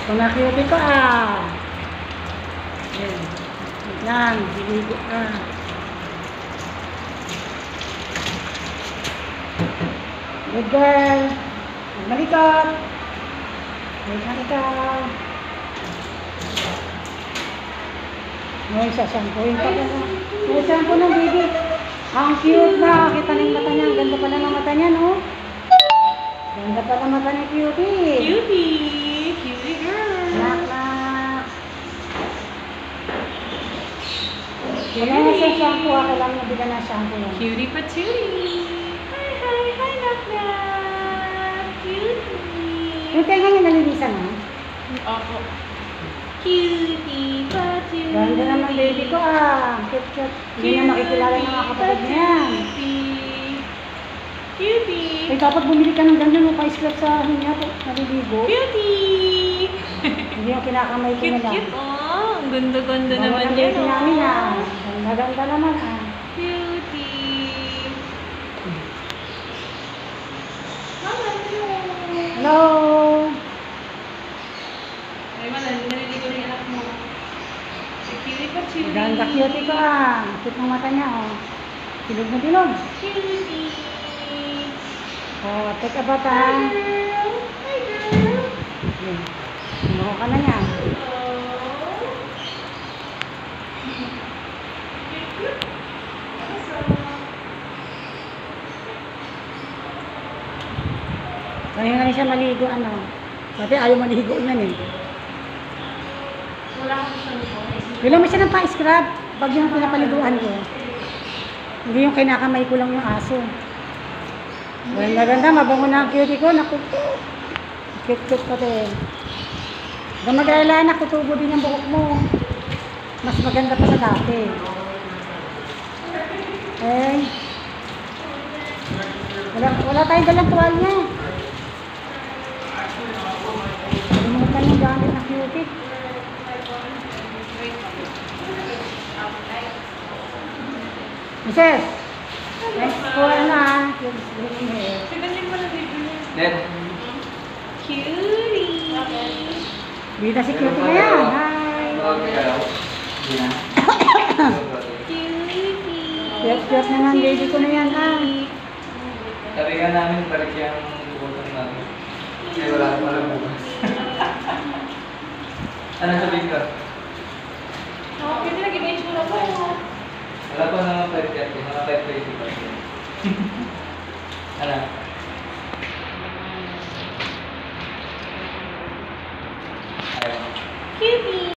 Kumakiyuti ko ah. Ayan. Wait lang, hiligo ka. Good girl. Malikot. Wait lang ikaw. May sasampuin pa pala. May shampoo ng baby. Ang cute na. Kita na yung mata niya. Ang ganda pala ng mata niya, no? Ganda pala mata ni Cutie. Cutie! Cutie girl! Knock, knock. Wala na siya shampoo. Kailangan nabila na shampoo yan. Cutie patootie! Hi, hi, hi, knock, knock! Cutie! Yung tenga niya nalinisan, ha? Opo. Cutie patootie! Ganda naman baby ko, ah. Cute, cute. Hindi na makikilala ng mga kapatid niya. Cutie! Cutie! Ay, dapat bumili ka ng ganyan. Pa-scrap sa hinya po. Naliligo. Cutie! Hindi yung kinakamay ko na Cute, lang. cute! Oh, ang ganda-ganda naman Ang yan, baby namin, ah. Ganda-ganda naman, ah. Cutie! Hello! Ay, naliligo na yung anak mo. Si Cutie patootie! Ganda cute ko, ah. Cute ng mata niya, oh. Bilog na bilog. Cutie! Oh, take a bath, ah. Hi, girl! Hi, girl! Ayan. Sumuho ka na niya. Kaya nga siya maligo, ano. Dati ayaw maligo niyan, eh. Wala akong gusto nito. Bilang mo siya ng pa-scrub. Pag yung pinapaliguan ko. Hindi yung kinakamay ko lang yung aso. Ganda, mabango na ang cutie ko. Naku, cute pati. Huwag mag-alala, nakutubo din yung buhok mo. Mas maganda pa sa dati. Eh. Wala tayong dalang tuwalya. Limutan yung gamit ng cutie. Mrs. Next po na. Sigaling mo na baby niya. Then, Cutie! Bida si cutie na yan. Hi. hindi na. Cutie! Cute naman, baby ko na yan. Ah. Sabi nga namin, balik yung butang natin. Kasi wala ka pala bukas. Ano sabihin ka? Oh, pwede lagi na yung tsura ko. Wala pa mga 5:30, mga 5:20 pa. Ano? Ayaw. Cutie!